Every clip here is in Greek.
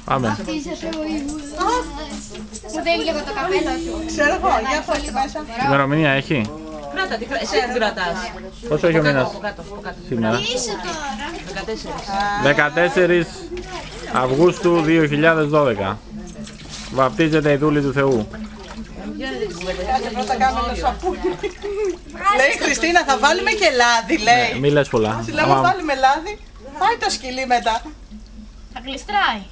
Πάμε. Μου δίνει λίγο το καπέλο σου. Ξέρω εγώ, για φώστε μέσα. Ημερομηνία έχει. Κράτα, εσύ την κρατάς. Πόσο έχει ο μήνας σήμερα? Είσαι τώρα. 14 Αυγούστου 2012. Βαπτίζεται η δούλη του Θεού. Κάτσε πρώτα κάνουμε το σαπούνι. Λέει η Χριστίνα, θα βάλουμε και λάδι, λέει. Μη λες πολλά. Συλλόγω βάλουμε λάδι, πάει το σκυλί μετά. Θα γλιστράει.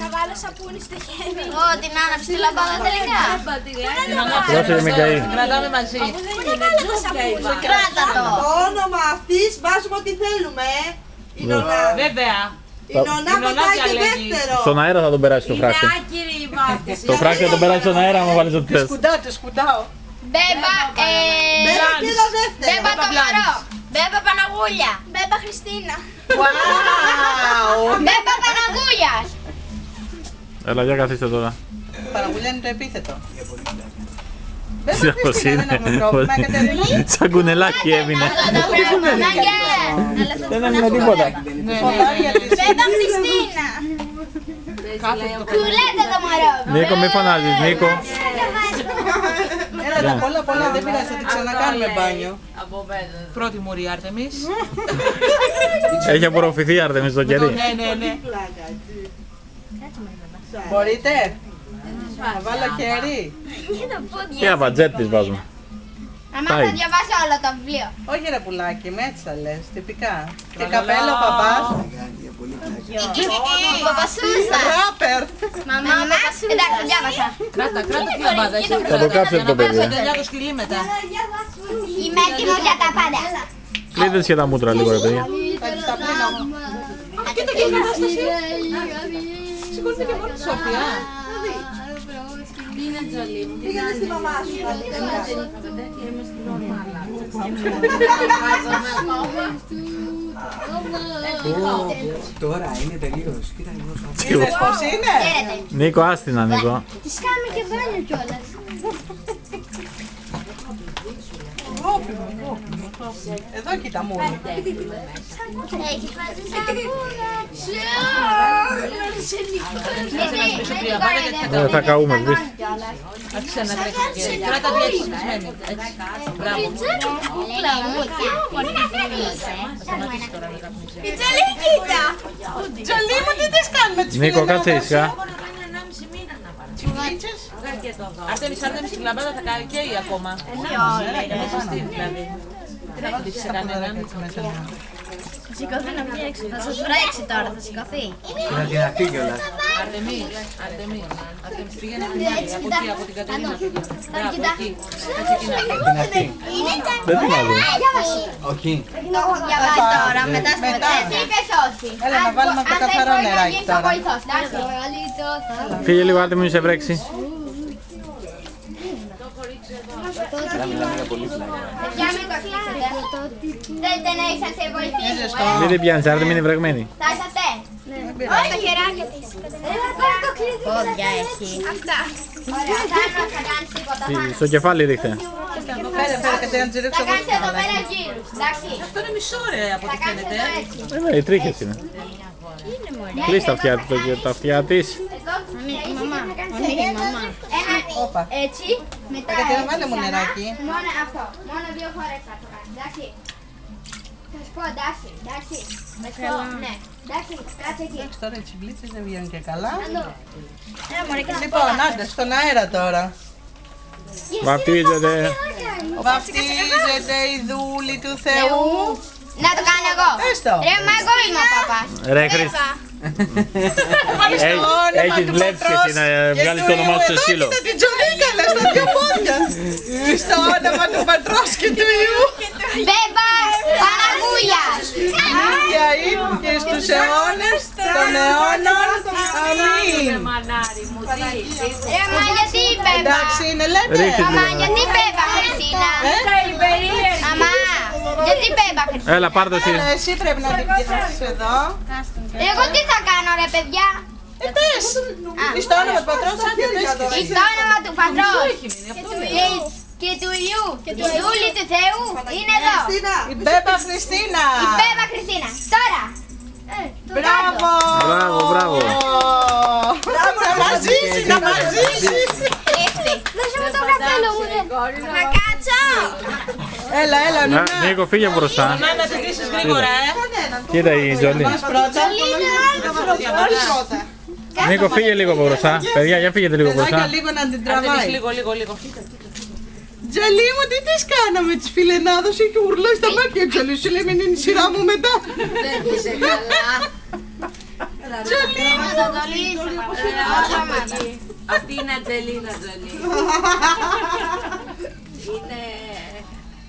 Θα βάλω σαπούνι στο χέρι. Ω, την άναψη τη λαμπάδα τελικά. Πρόσεχε μην καεί. Κρατάμε μαζί. Κράτα το. Το όνομα αυτής βάζουμε ό,τι θέλουμε, η νονά. Βέβαια. Η νονά πατάει και δεύτερο. Στον αέρα θα τον περάσει το φράχτη. Το φράχτη θα τον περάσει στον αέρα άμα βάλεις ό,τι θες. Τη σκουντάω. Μπέμπα, Μπέρα και το δεύτερο. Μπέμπα το μωρό. Μπέμπα Παναγούλια. Μπέμπα Χριστίνα. Μπέμπα Παναγούλιας. Έλα, για καθίστε τώρα. Παραγουλιά είναι το επίθετο. Τι όπως είναι. Σαν κουνελάκι έμεινε. Δεν έμεινε τίποτα. Μπέμπα Χριστίνα. Κουλέτα το μωρό. Νίκο, μη φωνάζεις, Νίκο. Έλα τα πολλά δεν πειράζει, θα την ξανακάνουμε μπάνιο. Πρώτη μουρή Άρτεμις. Έχει απορροφηθεί η Άρτεμις στο κερί. Ναι. Μπορείτε. Να βάλω χέρι. Τι αβατζέτ της βάζουμε. Αμα θα διαβάσω όλο το βιβλίο. Όχι ρε πουλάκι, με έτσι θα λες, τυπικά. Και καπέλο παπάς. Παπασούσα. Ράπερ. Μαμά, εντάξει, διάβασα. Κράτα τη λαμπάδα. Θα το κάψετε το παιδί. Τελειά το σκυλί μετά. Είμαι έτοιμο για τα πάντα. Κλείδες και τα μούτρα λίγο ρε παιδιά. Κοίτα και η κατάσταση. Σηκώνεται και μόνη τη Σοφία. Πήγαινε στη μαμά σου. Τώρα είναι τελείως. Κοίτα λίγο σαν. Είδες πως είναι. Νίκο, άστινα Νίκο. Τις κάνουμε και μπάνιο κιόλας. Εδώ κοίτα μόνο. Έχει φάσει σαμπούρα. Θα καούμε, σβήσει. Άρχισε να τρέχει. Κράτα τη έτσι σβησμένη. Μπράβο. Η Τζολί κοίτα. Τζολί μου, τι τις κάνουμε τις Νίκο, κάτσε ήσυχα. Άρτεμις, η λαμπάδα θα καίει ακόμα. Είναι σωστή δηλαδή. Δεν έχει σε κανέναν. Σηκωθεί να βγει έξω. Θα σας βρέξει τώρα, θα σηκωθεί. Και να την αφή κιόλας. Αρτεμής, πήγαινε την άλλη, από την Κατερίνα. Μπράβο, εκεί. Κάτσε εκεί να βγει. Την αφή. Δεν την άδει. Όχι. Το έχω διαβάσει τώρα, μετά στο μετά. Εσύ είπες όχι. Έλα να βάλουμε από το καθαρό νεράκι τώρα. Φύγε λίγο, άντε μην σε βρέξει. Τώρα μιλάμε για πολύ πλάκα. Παιδιά, μην κολλήσετε. Θέλετε να είσαστε βοηθήσεις. Μην την πιάνεις, άντε μην είναι βρεγμένη. Θα είσαστε. Όχι τα χεράκια της. Πόδια έχει. Αυτά. Ωραία, θα κάνεις τίποτα πάνω. Στο κεφάλι ρίχτε. Φέρε και να τζιρίξω Θα κάνεις εδώ πέρα γύρους, εντάξει. Αυτό είναι μισό ρε από ό,τι Θα κάνεις φαίνεται. εδώ έτσι. Οι τρίχες είναι. Κλείς τα αυτιά της. Μαμά, Όπα. έτσι, μετά Κατερίνα, έτσι βάλε μου ξανά. νεράκι. Μόνο αυτό, μόνο 2 φορές θα το κάνεις, εντάξει. Θα σου πω, εντάξει, θα σου πω, ναι, εντάξει, κάτσε εκεί. Τώρα οι τσιμπλίτσες δεν βγαίνουν και καλά. Έλα μωρέ, κάτσε. Λοιπόν, άντε, στον αέρα τώρα. Βαπτίζεται. Βαπτίζεται η δούλη του Θεού. Να το κάνω εγώ. Έστω. Ρε, μα εγώ είμαι ο παπάς. Ρε Χρυσ- Έχεις βλέψει εσύ να βγάλεις το όνομά σου σε σκύλο. Κοίτα την Τζολίκαλα στα δύο πόδια. Στο όνομα του Πατρός και του Υιού. Μπέμπα Παναγούλιας. Για και στους αιώνες των αιώνων. Αμήν. Ρε, μα γιατί η Μπέμπα. Εντάξει είναι λέτε. Ρίχτης Μαμά, λίγο. γιατί η Μπέμπα Χριστίνα. Μαμά, γιατί η Μπέμπα Χριστίνα. Έλα πάρ' το εσύ. Εσύ πρέπει να την πιάσεις εδώ. Εγώ τι θα κάνω ρε παιδιά. Πες. Στο όνομα του Πατρός και πες και εσύ. Στο όνομα του Πατρός και του Υιού και του Δούλη του Θεού είναι εδώ. Η Μπέμπα Χριστίνα. Η Μπέμπα Χριστίνα. Τώρα. Μπράβο! Μπράβο. Να μας ζήσει, να μας ζήσει! Δώσε μου το καπέλο μου. Να κάτσω. Έλα, Νούνα. Νίκο, φύγε μπροστά. Να τα ζητήσεις γρήγορα, Κοίτα η Τζολί. Πρώτα. Πρώτα. Νίκο, φύγε λίγο μπροστά. Παιδιά, για φύγετε λίγο Παιδάκια μπροστά. λίγο να την Αρτέμις, τραβάει. λίγο. Τζολί μου, τι τις κάναμε τις φιλενάδες, είχε ουρλώσει τα μάτια Τζολί, σου λέει μην είναι η σειρά μου μετά. Αυτή είναι Ατζελίνα Τζολί. Είναι...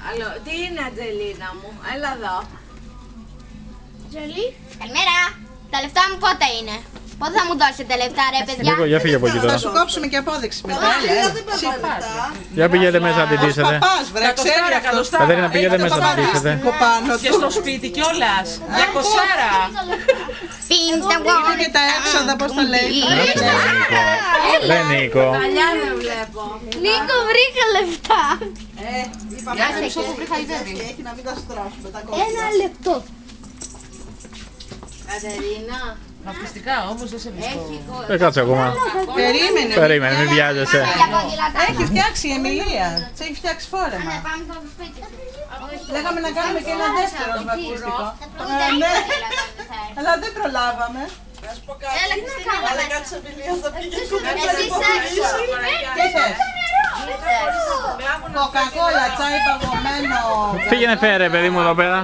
Άλλο... Τι είναι Ατζελίνα μου, έλα εδώ. Τζολί. Καλημέρα. Τα λεφτά μου πότε είναι? Πότε θα μου δώσετε λεφτά ρε παιδιά? Νίκο, για φύγε από εκεί Θα τώρα. σου κόψουμε και απόδειξη μετά. Για πηγαίνετε μέσα να την ντύσετε. Παπάς, βρε, ξέρει αυτός. Κατερίνα, πηγαίνετε μέσα να την ντύσετε. Πάνω Και του. στο σπίτι κιόλας. Για κοσάρα. Είναι και τα έξοδα, πώς τα λέει. Ρε Νίκο. Παλιά δεν βλέπω. Νίκο, βρήκα λεφτά. Έχει να μην τα στρώσουμε τα κόμματα. Ένα λεπτό. Κατερίνα, Βαφτιστικά όμως δεν σε βρίσκω. Κάτσε ακόμα. Περίμενε. Μην βιάζεσαι. Έχει φτιάξει η Εμιλία. Της έχει φτιάξει φόρεμα. Πάμε στο σπίτι. Λέγαμε να κάνουμε και ένα δεύτερο βαφτιστικό. Ναι, αλλά δεν προλάβαμε. Έλα, τι να κάνω. Αλλά κάτσε Εμιλία, θα πήγε Τι θες? Κοκακόλα, τσάι παγωμένο. Πήγαινε φέρε, παιδί μου, εδώ πέρα.